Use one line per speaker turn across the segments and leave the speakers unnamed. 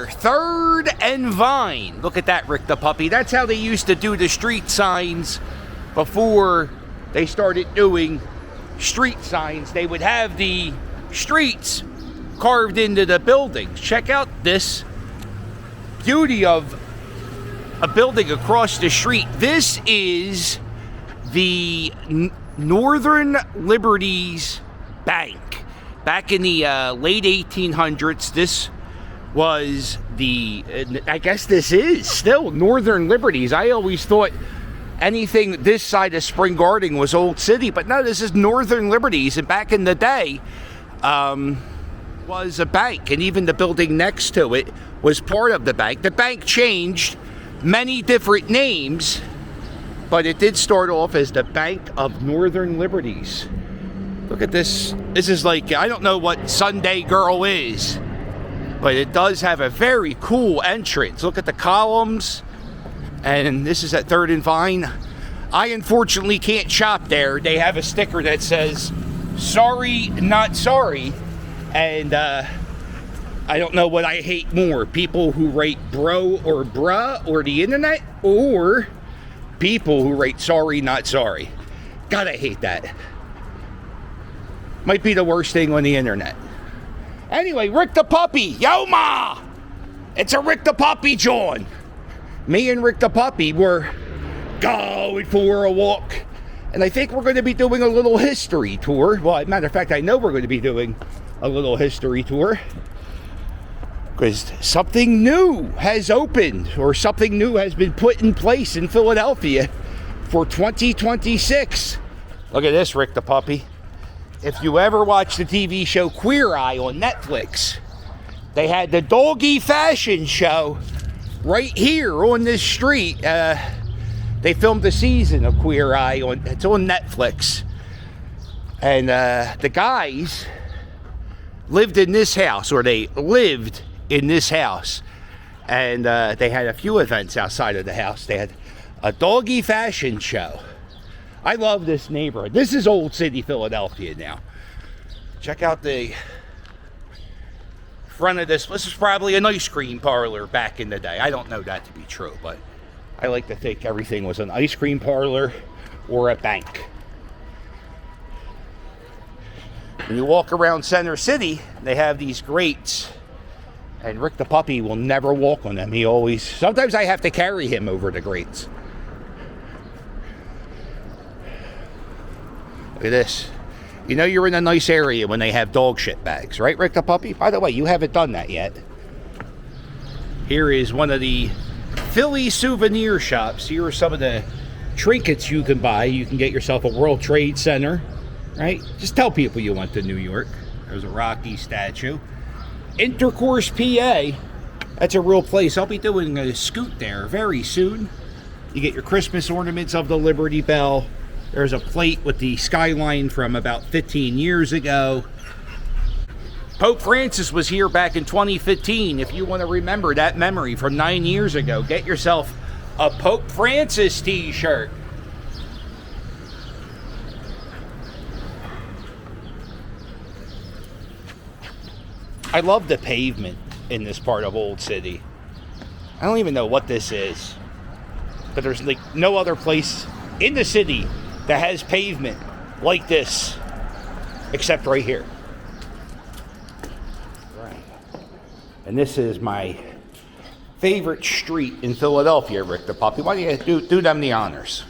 3rd and Vine. Look at that, Rick the Puppy. That's how they used to do the street signs before they started doing street signs. They would have the streets carved into the buildings. Check out this beauty of a building across the street. This is the Northern Liberties Bank. Back in the late 1800s, this was I guess this is still Northern Liberties. I always thought anything this side of Spring Garden was Old City, but no, this is Northern Liberties. And back in the day, was a bank, and even the building next to it was part of the bank. The bank changed many different names, but it did start off as the Bank of Northern Liberties. Look at this. This is like, I don't know what Sunday Girl is, but it does have a very cool entrance. Look at the columns. And this is at 3rd and Vine. I unfortunately can't shop there. They have a sticker that says, sorry, not sorry. And I don't know what I hate more. People who write bro or bruh or the internet, or people who write sorry, not sorry. God, I hate that. Might be the worst thing on the internet. Anyway, Rick the Puppy. Yo, ma! It's a Rick the Puppy, John. Me and Rick the Puppy were going for a walk. And I think we're going to be doing a little history tour. Well, as a matter of fact, I know we're going to be doing a little history tour. Because something new has opened, or something new has been put in place in Philadelphia for 2026. Look at this, Rick the Puppy. If you ever watched the TV show Queer Eye on Netflix, they had the doggy fashion show right here on this street. They filmed a season of Queer Eye. It's on Netflix. And the guys lived in this house, or they lived in this house. And they had a few events outside of the house. They had a doggy fashion show. I love this neighborhood. This is Old City Philadelphia now. Check out the front of this. This is probably an ice cream parlor back in the day. I don't know that to be true, but I like to think everything was an ice cream parlor or a bank. When you walk around Center City, they have these grates, and Rick the Puppy will never walk on them. Sometimes I have to carry him over the grates. Look at this. You know you're in a nice area when they have dog shit bags, right, Rick the Puppy? By the way, you haven't done that yet. Here is one of the Philly souvenir shops. Here are some of the trinkets you can buy. You can get yourself a World Trade Center, right? Just tell people you went to New York. There's a Rocky statue. Intercourse, PA. That's a real place. I'll be doing a scoot there very soon. You get your Christmas ornaments of the Liberty Bell. There's a plate with the skyline from about 15 years ago. Pope Francis was here back in 2015. If you want to remember that memory from 9 years ago, get yourself a Pope Francis t-shirt. I love the pavement in this part of Old City. I don't even know what this is, but there's like no other place in the city that has pavement like this, except right here. Right. And this is my favorite street in Philadelphia, Rick the Puppy. Why don't you do them the honors?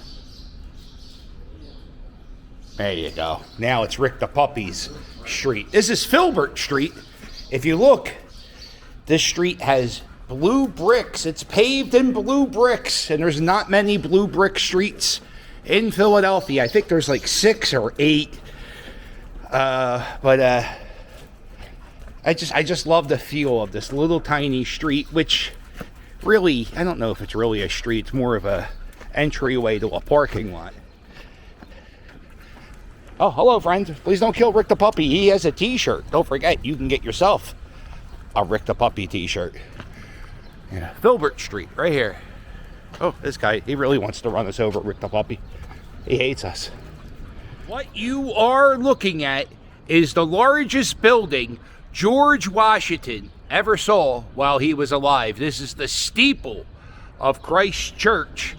There you go. Now it's Rick the Puppy's street. This is Filbert Street. If you look, this street has blue bricks. It's paved in blue bricks, and there's not many blue brick streets in Philadelphia. I think there's like 6 or 8. I just love the feel of this little tiny street, which really, I don't know if it's really a street. It's more of a entryway to a parking lot. Oh, hello, friend. Please don't kill Rick the Puppy. He has a t-shirt. Don't forget, you can get yourself a Rick the Puppy t-shirt. Yeah, Filbert Street, right here. Oh, this guy, he really wants to run us over, Rick the Puppy. He hates us. What you are looking at is the largest building George Washington ever saw while he was alive. This is the steeple of Christ Church.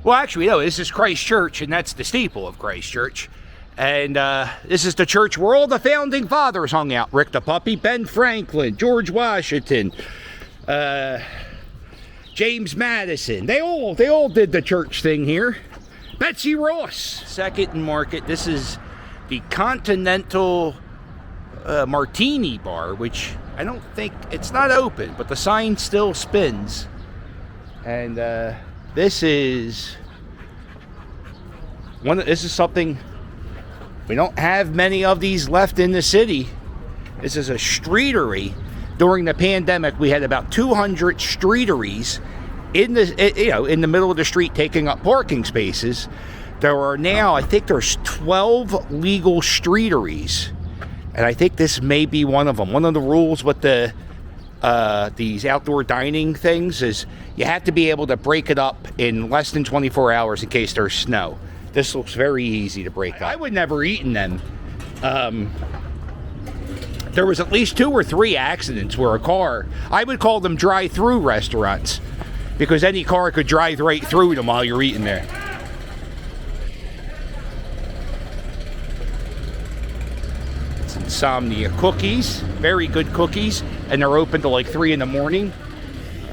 Well, actually, no, this is Christ Church, and that's the steeple of Christ Church. And this is the church where all the founding fathers hung out. Rick the Puppy, Ben Franklin, George Washington, James Madison. They all did the church thing here. Betsy Ross, Second and Market. This is the Continental Martini Bar, which I don't think, it's not open, but the sign still spins. And this is something, we don't have many of these left in the city. This is a streetery. During the pandemic, we had about 200 streeteries in the middle of the street taking up parking spaces. There are now, I think there's 12 legal streeteries, and I think this may be one of them. One of the rules with these outdoor dining things is you have to be able to break it up in less than 24 hours in case there's snow. This looks very easy to break up. I would never eat in them. There was at least 2 or 3 accidents where a car, I would call them drive-through restaurants, because any car could drive right through them while you're eating there. It's Insomnia Cookies, very good cookies, and they're open to like 3 in the morning.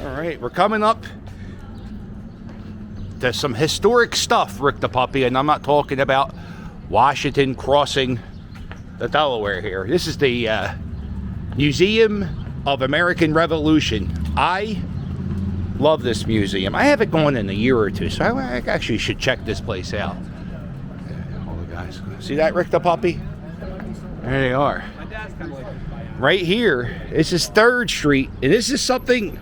All right, we're coming up to some historic stuff, Rick the Puppy, and I'm not talking about Washington crossing the Delaware here. This is the Museum of American Revolution. I love this museum. I haven't gone in a year or two, so I actually should check this place out. All the guys, see that, Rick the Puppy? There they are. Right here, this is 3rd Street, and this is something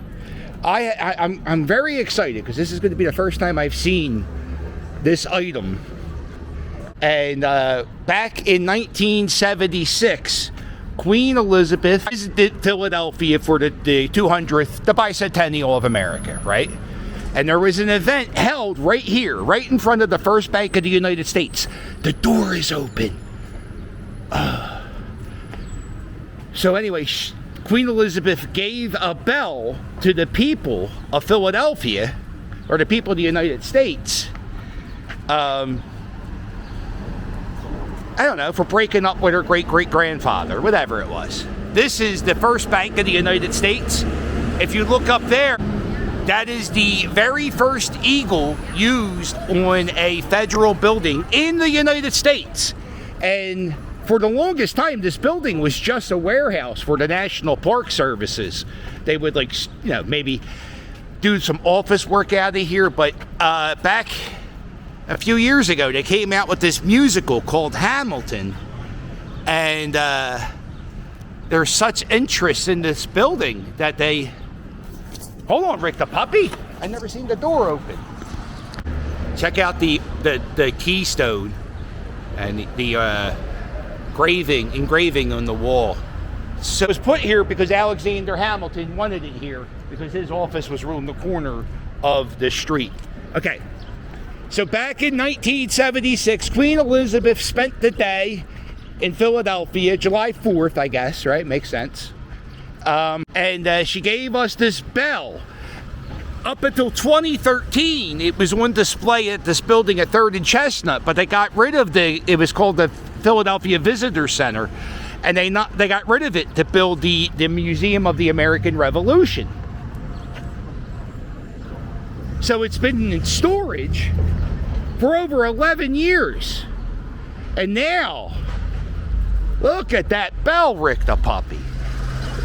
I'm very excited, because this is going to be the first time I've seen this item. And back in 1976, Queen Elizabeth visited Philadelphia for the 200th, the Bicentennial of America, right? And there was an event held right here, right in front of the First Bank of the United States. The door is open. So anyway, Queen Elizabeth gave a bell to the people of Philadelphia, or the people of the United States, I don't know, for breaking up with her great-great-grandfather, whatever it was. This is the First Bank of the United States. If you look up there, that is the very first eagle used on a federal building in the United States. And for the longest time, this building was just a warehouse for the National Park Services. They would, like, maybe do some office work out of here, but back a few years ago, they came out with this musical called Hamilton, and there's such interest in this building that they... Hold on, Rick the Puppy! I never seen the door open. Check out the keystone and the engraving on the wall. So it was put here because Alexander Hamilton wanted it here, because his office was around the corner of the street. Okay. So back in 1976, Queen Elizabeth spent the day in Philadelphia, July 4th, I guess, right? Makes sense. And she gave us this bell. Up until 2013, it was on display at this building at 3rd and Chestnut, but they got rid of it was called the Philadelphia Visitor Center, and they got rid of it to build the Museum of the American Revolution. So it's been in storage for over 11 years. And now, look at that bell, Rick the Puppy.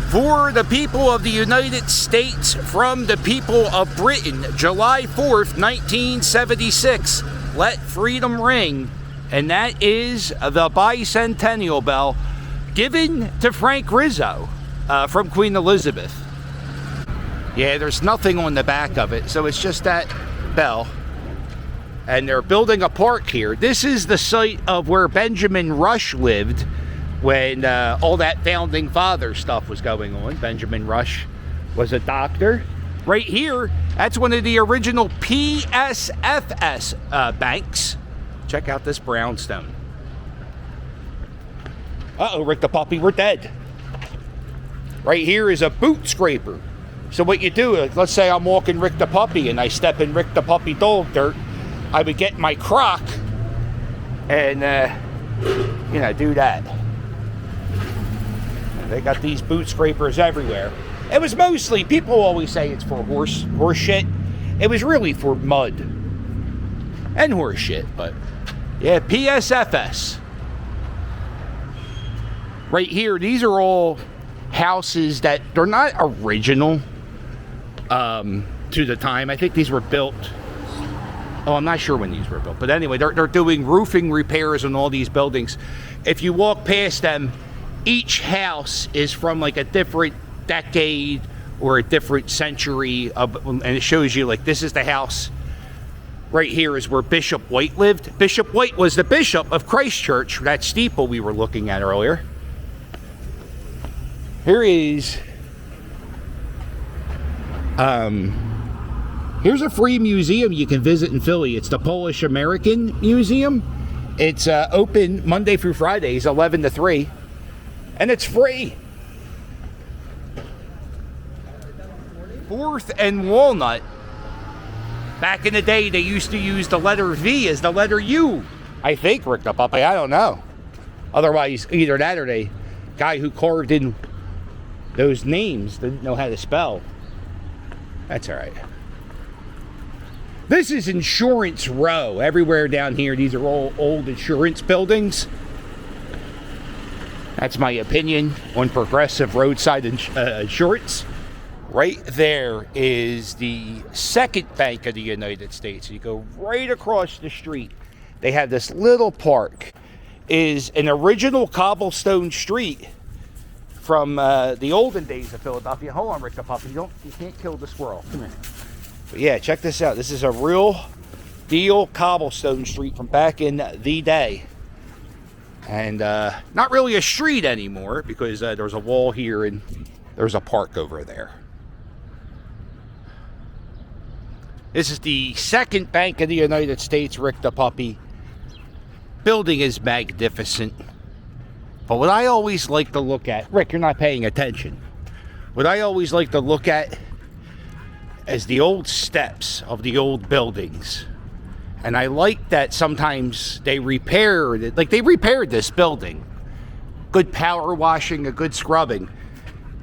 For the people of the United States, from the people of Britain, July 4th, 1976, let freedom ring. And that is the Bicentennial Bell, given to Frank Rizzo from Queen Elizabeth. Yeah, there's nothing on the back of it, so it's just that bell. And they're building a park here. This is the site of where Benjamin Rush lived when all that founding father stuff was going on. Benjamin Rush was a doctor. Right here, that's one of the original PSFS banks. Check out this brownstone. Uh-oh, Rick the Puppy, we're dead. Right here is a boot scraper. So what you do, let's say I'm walking Rick the puppy and I step in Rick the puppy dog dirt, I would get my crock and, do that. They got these boot scrapers everywhere. It was mostly, people always say it's for horse shit. It was really for mud and horse shit, but yeah, PSFS. Right here, these are all houses that they're not original to the time. I think these were built. Oh, I'm not sure when these were built, but anyway, they're doing roofing repairs on all these buildings. If you walk past them, each house is from like a different decade or a different century and it shows you like this is the house right here is where Bishop White lived. Bishop White was the bishop of Christ Church, that steeple we were looking at earlier. Here is here's a free museum you can visit in Philly. It's the Polish American Museum. It's open Monday through Fridays 11 to 3 and it's free. 4th and Walnut. Back in the day, they used to use the letter V as the letter U. I think, Rick the Puppy, I don't know. Otherwise, either that or the guy who carved in those names didn't know how to spell. That's all right. This is Insurance Row. Everywhere down here, these are all old insurance buildings. That's my opinion on progressive roadside insurance. Right there is the second Bank of the United States. You go right across the street. They have this little park. Is an original cobblestone street from the olden days of Philadelphia. Hold on, Rick the Puppy. You can't kill the squirrel. Come here. But yeah, check this out. This is a real deal cobblestone street from back in the day. And not really a street anymore because there's a wall here and there's a park over there. This is the second Bank of the United States, Rick the Puppy. Building is magnificent. But what I always like to look at, Rick, you're not paying attention. What I always like to look at is the old steps of the old buildings. And I like that sometimes they repaired it. Like they repaired this building. Good power washing, a good scrubbing.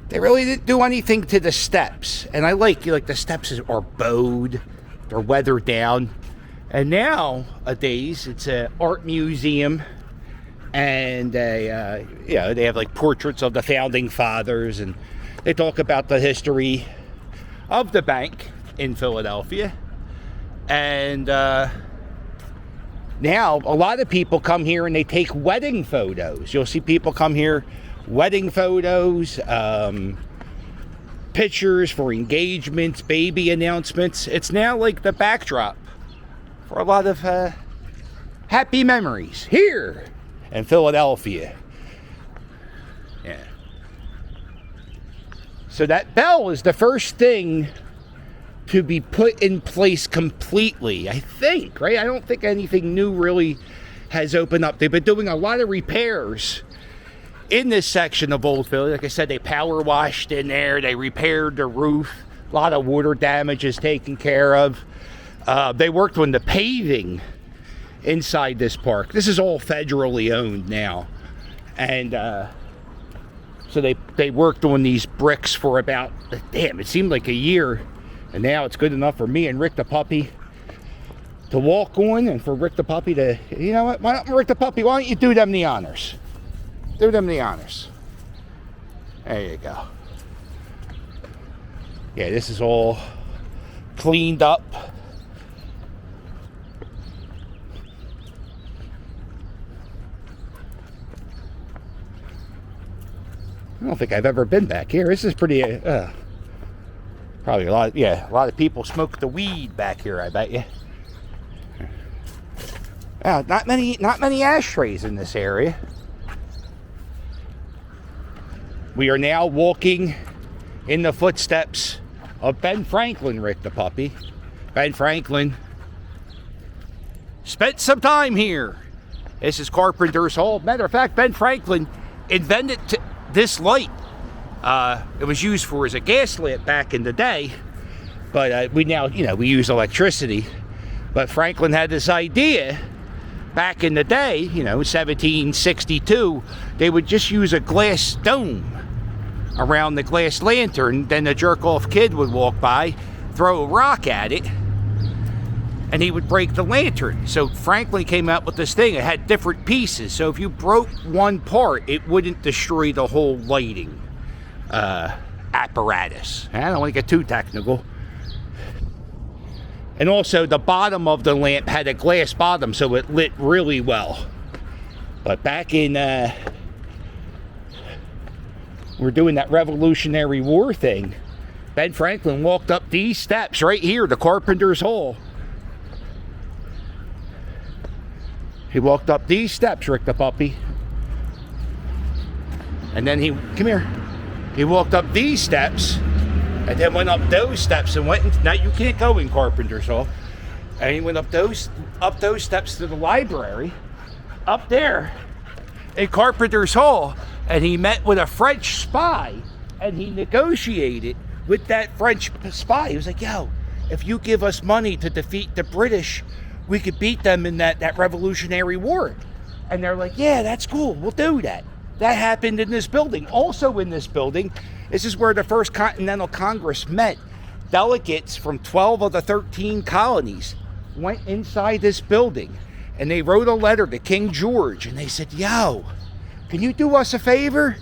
They really didn't do anything to the steps. And I like the steps are bowed. They're weathered down. And nowadays, it's an art museum. And they have like portraits of the founding fathers. And they talk about the history of the bank in Philadelphia. And now a lot of people come here and they take wedding photos. You'll see people come here, wedding photos, pictures for engagements, baby announcements. It's now like the backdrop for a lot of happy memories here in Philadelphia. Yeah. So that bell is the first thing to be put in place completely, I think, right? I don't think anything new really has opened up. They've been doing a lot of repairs in this section of Old Philly. Like I said, they power washed in there. They repaired the roof. A lot of water damage is taken care of. They worked on the paving inside this park. This is all federally owned now. And so they worked on these bricks for about, it seemed like a year. And now it's good enough for me and Rick the Puppy to walk on and for Rick the Puppy to, you know what, Rick the Puppy, why don't you do them the honors? Do them the honors. There you go. Yeah, this is all cleaned up. I don't think I've ever been back here. This is pretty, probably a lot of people smoke the weed back here, I bet you. Not many ashtrays in this area. We are now walking in the footsteps of Ben Franklin, Rick the Puppy. Ben Franklin spent some time here. This is Carpenter's Hall. Matter of fact, Ben Franklin invented this light. It was used for as a gas lamp back in the day, but we now, we use electricity. But Franklin had this idea back in the day, 1762, they would just use a glass dome around the glass lantern. Then the jerk-off kid would walk by, throw a rock at it, and he would break the lantern. So Franklin came out with this thing. It had different pieces. So if you broke one part, it wouldn't destroy the whole lighting apparatus. I don't want to get too technical. And also, the bottom of the lamp had a glass bottom, so it lit really well. But back in, we're doing that Revolutionary War thing. Ben Franklin walked up these steps right here, the Carpenter's Hall. He walked up these steps, Rick the puppy. And then he walked up these steps, and then went up those steps and went, now you can't go in Carpenter's Hall. And he went up those steps to the library, up there in Carpenter's Hall, and he met with a French spy, and he negotiated with that French spy. He was like, yo, if you give us money to defeat the British, we could beat them in that Revolutionary War. And they're like, yeah, that's cool, we'll do that. That happened in this building. Also in this building, this is where the First Continental Congress met. Delegates from 12 of the 13 colonies went inside this building, and they wrote a letter to King George, and they said, yo, can you do us a favor?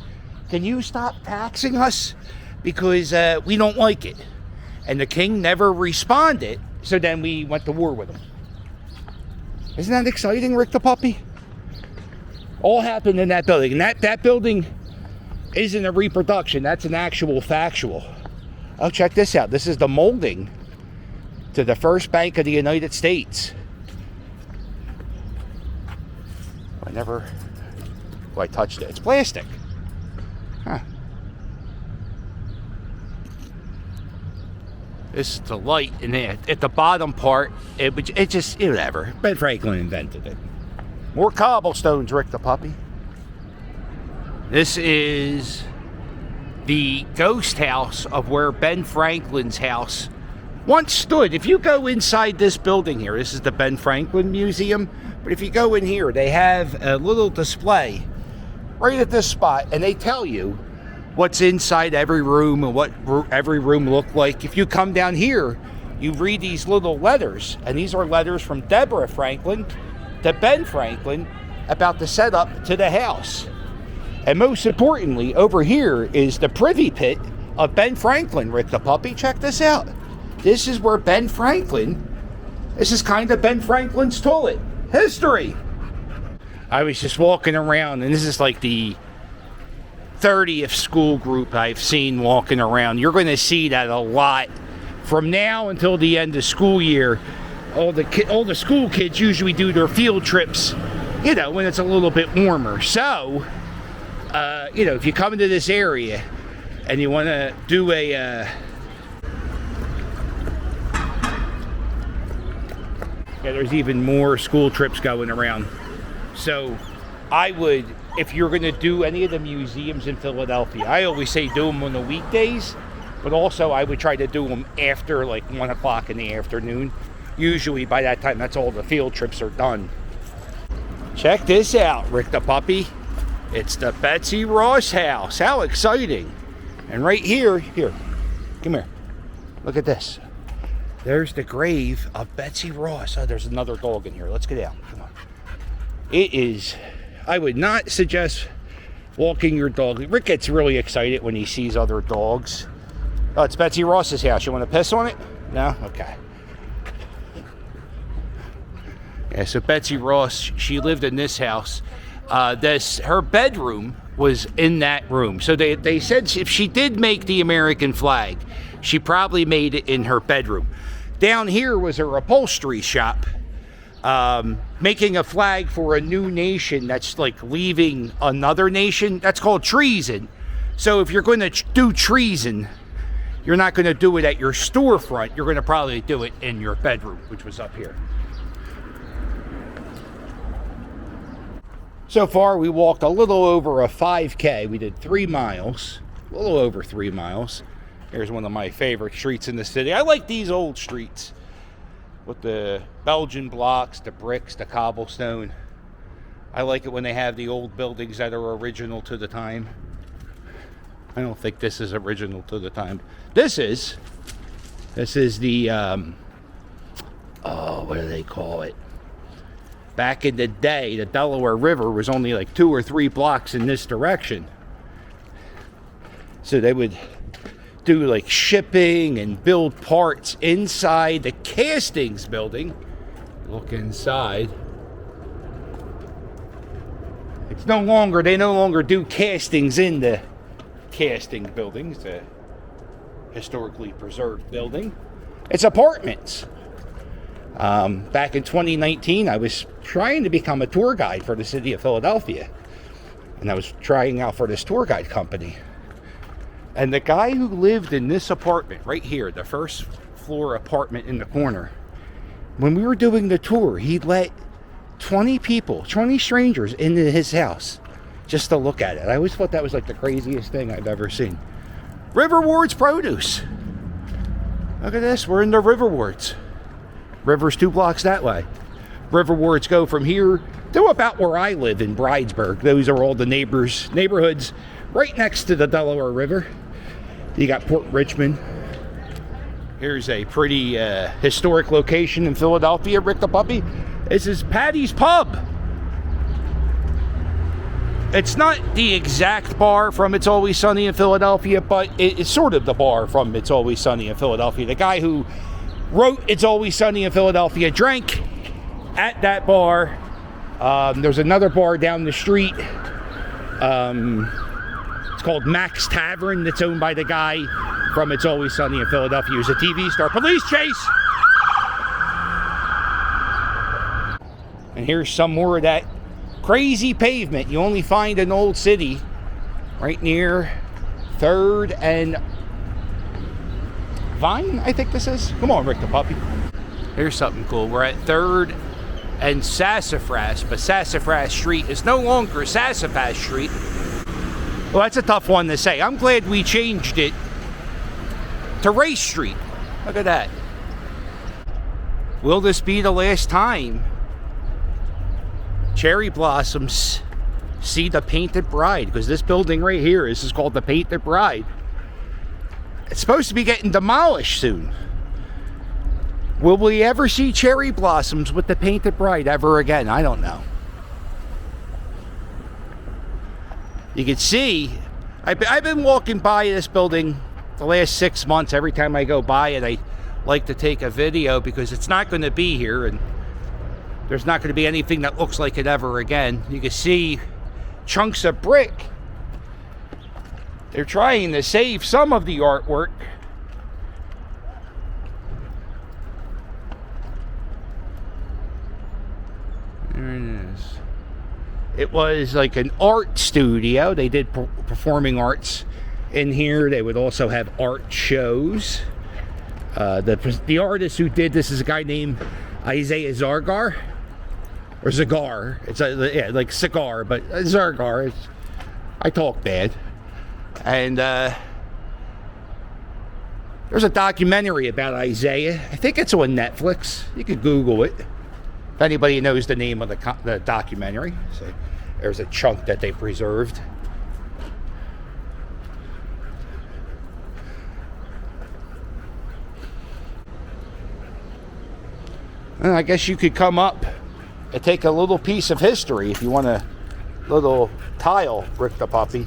Can you stop taxing us? Because we don't like it. And the king never responded, so then we went to war with him. Isn't that exciting, Rick the puppy? All happened in that building. And that building isn't a reproduction. That's an actual factual. Oh, check this out. This is the molding to the first Bank of the United States. I touched it. It's plastic. Huh. This is the light in there. At the bottom part, it just, whatever. Ben Franklin invented it. More cobblestones, Rick the puppy. This is the ghost house of where Ben Franklin's house once stood. If you go inside this building here, this is the Ben Franklin Museum, but if you go in here, they have a little display right at this spot, and they tell you what's inside every room and what every room looked like. If you come down here, you read these little letters, and these are letters from Deborah Franklin to Ben Franklin about the setup to the house. And most importantly, over here is the privy pit of Ben Franklin, Rick the puppy. Check this out. This is where Ben Franklin, this is kind of Ben Franklin's toilet. History. I was just walking around, and this is like the 30th school group I've seen walking around. You're going to see that a lot from now until the end of school year. All the school kids usually do their field trips, when it's a little bit warmer. So, if you come into this area and you want to do there's even more school trips going around. So I would, if you're going to do any of the museums in Philadelphia, I always say do them on the weekdays, but also I would try to do them after like 1 o'clock in the afternoon. Usually by that time, that's all the field trips are done. Check this out, Rick the puppy. It's the Betsy Ross House. How exciting. And right here, come here. Look at this. There's the grave of Betsy Ross. Oh, there's another dog in here. Let's get out. Come on. It is, I would not suggest walking your dog. Rick gets really excited when he sees other dogs. Oh, it's Betsy Ross's house. You want to piss on it? No? Okay. Yeah, so Betsy Ross, she lived in this house. Her bedroom was in that room. So they said if she did make the American flag, she probably made it in her bedroom. Down here was her upholstery shop, making a flag for a new nation that's like leaving another nation. That's called treason. So if you're going to do treason, you're not going to do it at your storefront. You're going to probably do it in your bedroom, which was up here. So far, we walked a little over a 5K. We did 3 miles. a little over 3 miles. Here's one of my favorite streets in the city. I like these old streets with the Belgian blocks, the bricks, the cobblestone. I like it when they have the old buildings that are original to the time. I don't think this is original to the time. This is the, what do they call it? Back in the day, the Delaware River was only like 2 or 3 blocks in this direction. So they would do like shipping and build parts inside the castings building. Look inside. They no longer do castings in the casting buildings, the historically preserved building. It's apartments. Back in 2019, I was trying to become a tour guide for the city of Philadelphia. And I was trying out for this tour guide company. And the guy who lived in this apartment right here, the first floor apartment in the corner, when we were doing the tour, he let 20 people, 20 strangers into his house just to look at it. I always thought that was like the craziest thing I've ever seen. Riverwards Produce. Look at this, we're in the Riverwards. River's 2 blocks that way. Riverwards go from here to about where I live in Bridesburg. Those are all the neighborhoods right next to the Delaware River. You got Port Richmond. Here's a pretty historic location in Philadelphia, Rick the Puppy. This is Patty's Pub. It's not the exact bar from It's Always Sunny in Philadelphia, but it's sort of the bar from It's Always Sunny in Philadelphia. The guy who wrote It's Always Sunny in Philadelphia drank at that bar. There's another bar down the street. It's called Mac's Tavern, that's owned by the guy from It's Always Sunny in Philadelphia. He was a TV star. Police chase! And here's some more of that crazy pavement you only find in Old City, right near 3rd and Vine, I think this is. Come on, Rick the Puppy. Here's something cool. We're at 3rd and Sassafras, but Sassafras Street is no longer Sassafras Street. Well, that's a tough one to say. I'm glad we changed it to Race Street. Look at that. Will this be the last time cherry blossoms see the Painted Bride? Because this building right here, this is called the Painted Bride. It's supposed to be getting demolished soon. Will we ever see cherry blossoms with the Painted Bride ever again? I don't know. You can see, I've been walking by this building the last 6 months. Every time I go by it, I like to take a video because it's not going to be here and there's not going to be anything that looks like it ever again. You can see chunks of brick. They're trying to save some of the artwork. There it is. It was like an art studio. They did performing arts in here. They would also have art shows. The artist who did this is a guy named Isaiah Zargar. Or Zagar. It's like cigar, but Zargar. I talk bad. And there's a documentary about Isaiah. I think it's on Netflix. You could Google it if anybody knows the name of the documentary. So there's a chunk that they preserved. And I guess you could come up and take a little piece of history if you want a little tile, Rick the Puppy.